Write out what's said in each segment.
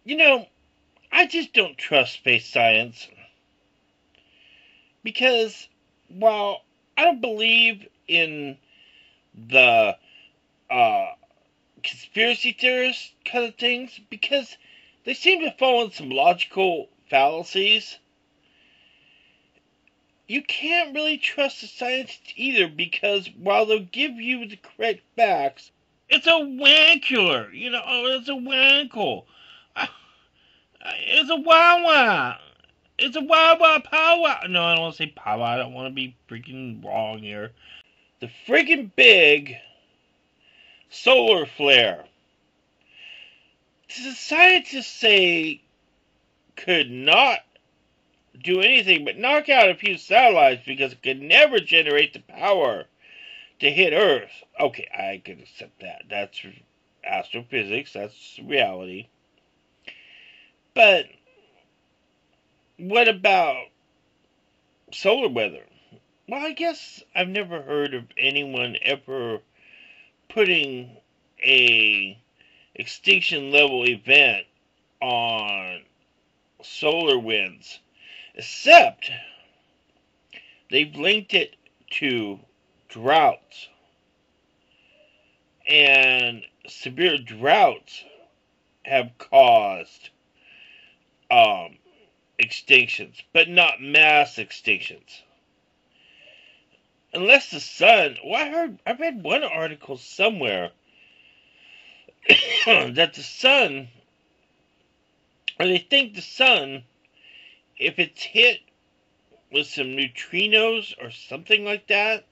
You know, I just don't trust space science because while I don't believe in the uh, conspiracy theorist kind of things because they seem to fall in some logical fallacies. You can't really trust the scientists either because while they'll give you the correct facts, it's a wankular. It's a wankle. Uh, It's a wawa. It's a wawa power. No, I don't want to say power. I don't want to be freaking wrong here. The friggin' big solar flare. The scientists say could not do anything but knock out a few satellites because it could never generate the power to hit Earth. Okay, I can accept that. That's astrophysics. That's reality. But what about solar weather? Well, I guess I've never heard of anyone ever putting a extinction level event on solar winds, except they've linked it to droughts, and severe droughts have caused um, extinctions, but not mass extinctions. Unless the sun, well, I read one article somewhere that the sun, or they think the sun, if it's hit with some neutrinos or something like that,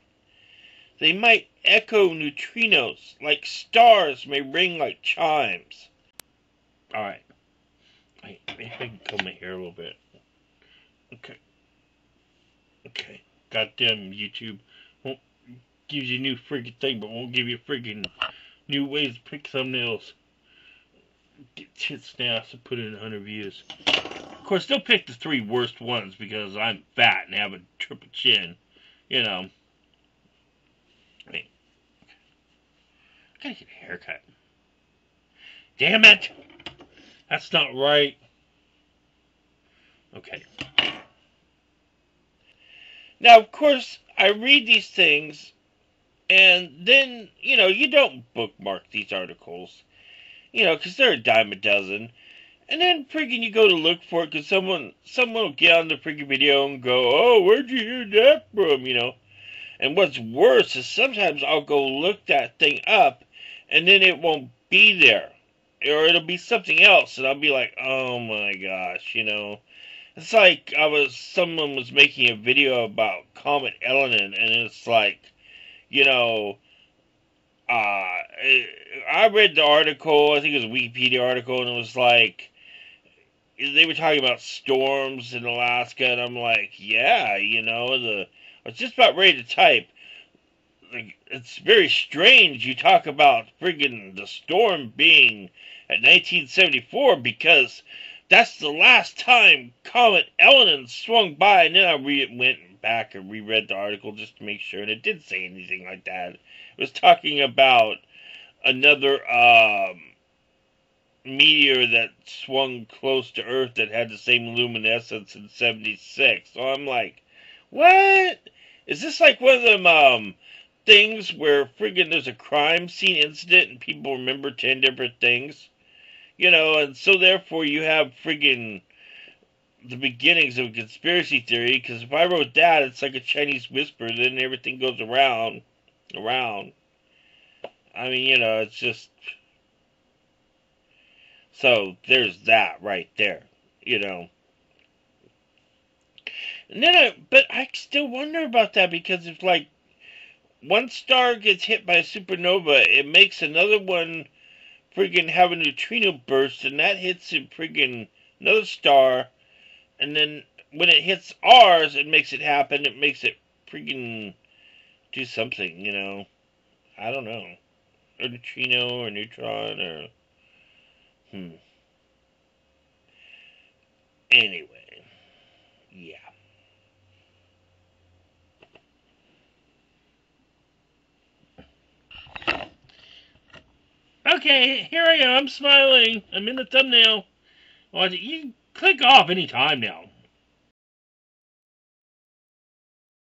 they might echo neutrinos, like stars may ring like chimes. Alright, maybe I can comb my hair a little bit. Okay, okay. Goddamn YouTube won't give you a new freaking thing, but won't give you freaking new ways to pick thumbnails. Get tits and ass and put in 100 views. Of course, they'll pick the 3 worst ones because I'm fat and have a triple chin. You know. I mean, I gotta get a haircut. Damn it! That's not right. Okay. Now, of course, I read these things, and then, you don't bookmark these articles, because they're a dime a dozen. And then freaking you go to look for it because someone will get on the freaking video and go, oh, where'd you hear that from? And what's worse is sometimes I'll go look that thing up, and then it won't be there, or it'll be something else, and I'll be like, oh my gosh. It's like someone was making a video about Comet Elenin, and it's like, you know, I read the article. I think it was a Wikipedia article, and it was like they were talking about storms in Alaska, and I'm like, yeah, I was just about ready to type. Like, it's very strange you talk about friggin' the storm being at 1974 because that's the last time Comet Elenin swung by, and then I went back and reread the article just to make sure, and it didn't say anything like that. It was talking about another meteor that swung close to Earth that had the same luminescence in 76. So I'm like, what? Is this like one of them things where friggin' there's a crime scene incident and people remember 10 different things? And so therefore you have friggin' the beginnings of a conspiracy theory, because if I wrote that, it's like a Chinese whisper, then everything goes around. I mean, it's just... So there's that right there, you know. And then but I still wonder about that because if like one star gets hit by a supernova, it makes another one friggin' have a neutrino burst, and that hits a friggin' another star, and then when it hits ours, it makes it happen. It makes it friggin' do something. I don't know, a neutrino or neutron or Anyway, yeah. Okay, here I am, smiling. I'm in the thumbnail. Well, you can click off anytime now.